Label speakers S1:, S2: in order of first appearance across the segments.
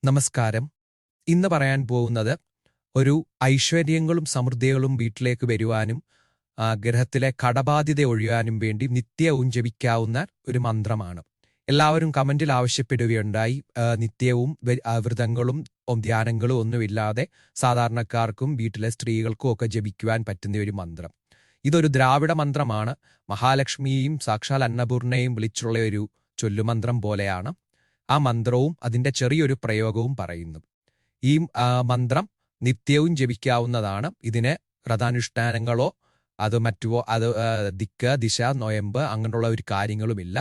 S1: നമസ്കാരം. ഇന്ന് പറയാൻ പോകുന്നത് ഒരു ഐശ്വര്യങ്ങളും സമൃദ്ധികളും വീട്ടിലേക്ക് വരുവാനും ഗ്രഹത്തിലെ കടബാധ്യത ഒഴിയാനും വേണ്ടി നിത്യവും ജപിക്കാവുന്ന ഒരു മന്ത്രമാണ്. എല്ലാവരും കമന്റിൽ ആവശ്യപ്പെടുകയുണ്ടായി. നിത്യവും വ്രതങ്ങളും ധ്യാനങ്ങളും ഒന്നുമില്ലാതെ സാധാരണക്കാർക്കും വീട്ടിലെ സ്ത്രീകൾക്കും ഒക്കെ ജപിക്കുവാൻ പറ്റുന്ന ഒരു മന്ത്രം. ഇതൊരു ദ്രാവിഡ മന്ത്രമാണ്. മഹാലക്ഷ്മിയെയും സാക്ഷാൽ അന്നപൂർണയും വിളിച്ചുള്ള ഒരു ചൊല്ലുമന്ത്രം പോലെയാണ്. ആ മന്ത്രവും അതിൻ്റെ ചെറിയൊരു പ്രയോഗവും പറയുന്നു. ഈ മന്ത്രം നിത്യവും ജപിക്കാവുന്നതാണ്. ഇതിന് വ്രതാനുഷ്ഠാനങ്ങളോ മറ്റുവോ ദിക്ക് ദിശ നൊയമ്പ് അങ്ങനെയുള്ള ഒരു കാര്യങ്ങളുമില്ല.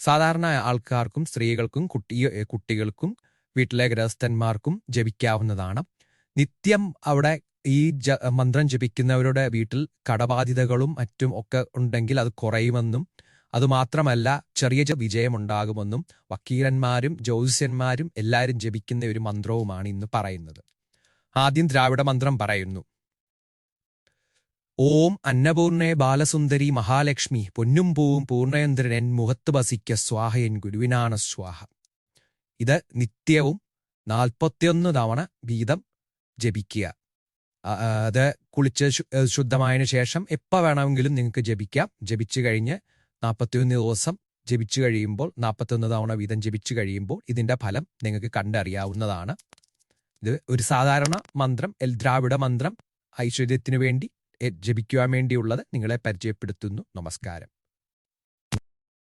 S1: സാധാരണ ആൾക്കാർക്കും സ്ത്രീകൾക്കും കുട്ടികൾക്കും വീട്ടിലെ ഗൃഹസ്ഥന്മാർക്കും ജപിക്കാവുന്നതാണ്. നിത്യം അവിടെ ഈ മന്ത്രം ജപിക്കുന്നവരുടെ വീട്ടിൽ കടബാധ്യതകളും മറ്റും ഒക്കെ ഉണ്ടെങ്കിൽ അത് കുറയുമെന്നും അതുമാത്രമല്ല ചെറിയ വിജയമുണ്ടാകുമെന്നും വക്കീലന്മാരും ജ്യോതിഷ്യന്മാരും എല്ലാവരും ജപിക്കുന്ന ഒരു മന്ത്രവുമാണ് ഇന്ന് പറയുന്നത്. ആദ്യം ദ്രാവിഡ മന്ത്രം പറയുന്നു. ഓം അന്നപൂർണേ ബാലസുന്ദരി മഹാലക്ഷ്മി പൊന്നും പൂവും പൂർണ്ണയന്ത്രൻ എൻ മുഖത്ത് ബസിക്ക സ്വാഹ എൻ ഗുരുവിനാണ് സ്വാഹ. ഇത് നിത്യവും 41 തവണ വീതം ജപിക്കുക. അത് കുളിച്ച് ശുദ്ധമായതിനു ശേഷം എപ്പോൾ വേണമെങ്കിലും നിങ്ങൾക്ക് ജപിക്കാം. ജപിച്ചു കഴിഞ്ഞ് 41 ദിവസം ജപിച്ചു കഴിയുമ്പോൾ 41 തവണ വീതം ജപിച്ചു കഴിയുമ്പോൾ ഇതിൻ്റെ ഫലം നിങ്ങൾക്ക് കണ്ടറിയാവുന്നതാണ്. ഇത് ഒരു സാധാരണ മന്ത്രം, ദ്രാവിഡ മന്ത്രം ഐശ്വര്യത്തിനു വേണ്ടി ജപിക്കുവാൻ വേണ്ടിയുള്ളത് നിങ്ങളെ പരിചയപ്പെടുത്തുന്നു. നമസ്കാരം.